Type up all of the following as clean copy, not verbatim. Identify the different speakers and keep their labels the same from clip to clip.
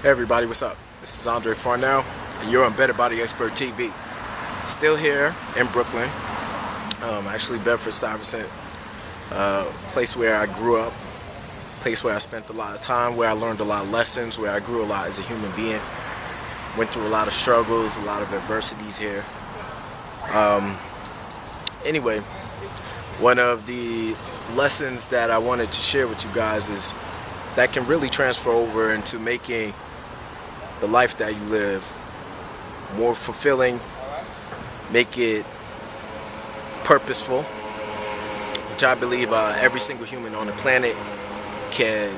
Speaker 1: Hey everybody, what's up? This is Farnell, and you're on Bed Stuy TV. Still here in Brooklyn, actually Bedford Stuyvesant, place where I grew up, place where I spent a lot of time, where I learned a lot of lessons, where I grew a lot as a human being. Went through a lot of struggles, a lot of adversities here. Anyway, one of the lessons that I wanted to share with you guys is that can really transfer over into making the life that you live more fulfilling, make it purposeful, which I believe every single human on the planet can,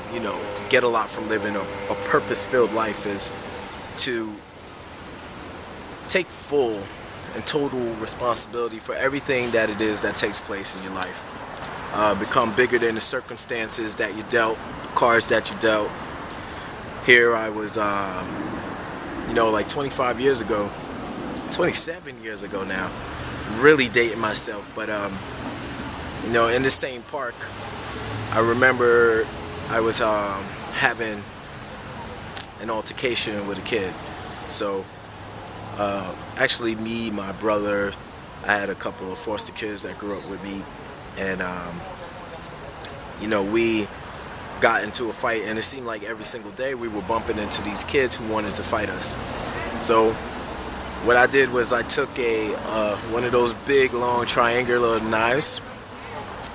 Speaker 1: get a lot from living a purpose-filled life, is to take full and total responsibility for everything that it is that takes place in your life. Become bigger than the circumstances that you dealt, the cards that you dealt. Here I was, like 25 years ago, 27 years ago now, really dating myself, but in the same park, I remember I was having an altercation with a kid. So actually me, my brother, I had a couple of foster kids that grew up with me, and we got into a fight, and it seemed like every single day we were bumping into these kids who wanted to fight us. So what I did was I took one of those big long triangular knives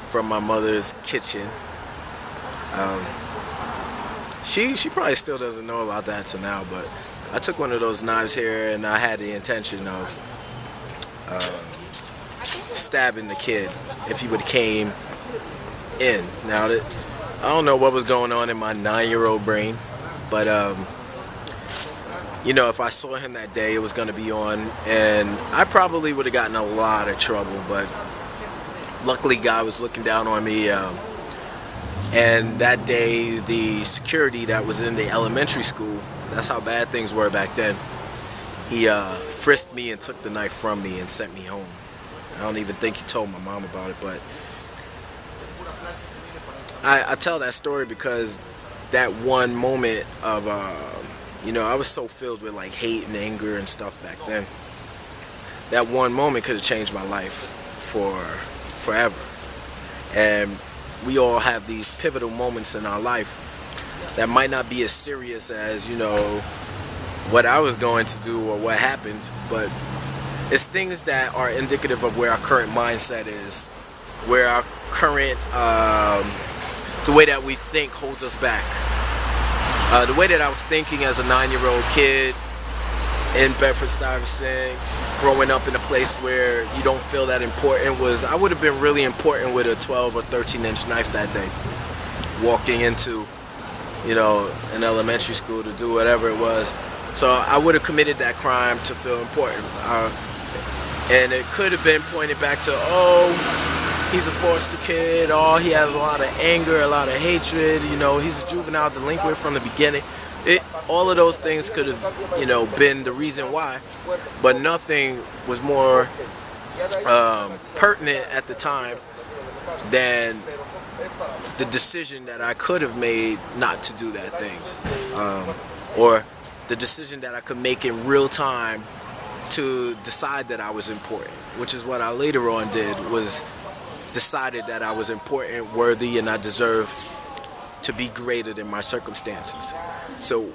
Speaker 1: from my mother's kitchen. She probably still doesn't know about that till now, but I took one of those knives here, and I had the intention of stabbing the kid if he would have came in. Now, I don't know what was going on in my 9-year-old brain, but if I saw him that day, it was going to be on, and I probably would have gotten a lot of trouble, but luckily God was looking down on me, and that day the security that was in the elementary school, that's how bad things were back then, he frisked me and took the knife from me and sent me home. I don't even think he told my mom about it, but I tell that story because that one moment of, I was so filled with like hate and anger and stuff back then. That one moment could have changed my life for forever. And we all have these pivotal moments in our life that might not be as serious as, what I was going to do or what happened, but it's things that are indicative of where our current mindset is, where our current, the way that we think holds us back. The way that I was thinking as a 9-year-old kid in Bedford Stuyvesant, growing up in a place where you don't feel that important, was I would have been really important with a 12 or 13-inch knife that day, walking into, an elementary school to do whatever it was. So I would have committed that crime to feel important. And it could have been pointed back to, he's a foster kid, he has a lot of anger, a lot of hatred, he's a juvenile delinquent from the beginning. All of those things could have, been the reason why, but nothing was more pertinent at the time than the decision that I could have made not to do that thing, or the decision that I could make in real time to decide that I was important, which is what I later on did, was decided that I was important, worthy, and I deserved to be greater than my circumstances. So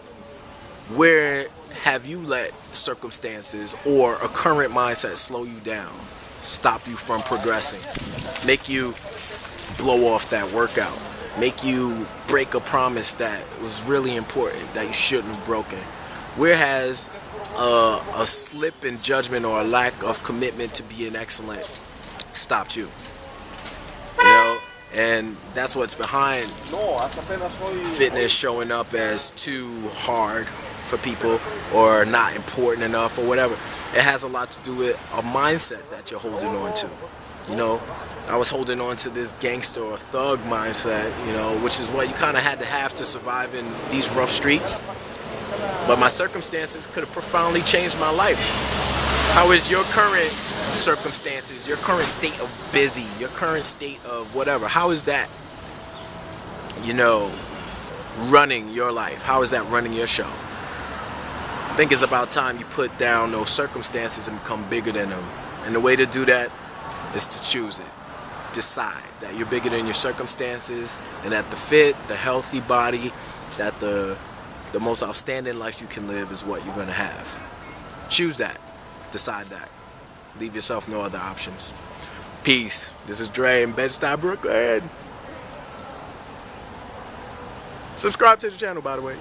Speaker 1: where have you let circumstances or a current mindset slow you down, stop you from progressing, make you blow off that workout, make you break a promise that was really important that you shouldn't have broken? Where has a slip in judgment or a lack of commitment to being excellent stopped you? And that's what's behind fitness showing up as too hard for people or not important enough or whatever. It has a lot to do with a mindset that you're holding on to. I was holding on to this gangster or thug mindset, which is what you kind of had to have to survive in these rough streets. But my circumstances could have profoundly changed my life. How is your current circumstances, your current state of busy, your current state of whatever, how is that, running your life? How is that running your show? I think it's about time you put down those circumstances and become bigger than them. And the way to do that is to choose it. Decide that you're bigger than your circumstances, and that the fit, the healthy body, that the most outstanding life you can live is what you're gonna have. Choose that. Decide that. Leave yourself no other options. Peace. This is Dre in Bed Stuy Brooklyn. Subscribe to the channel, by the way.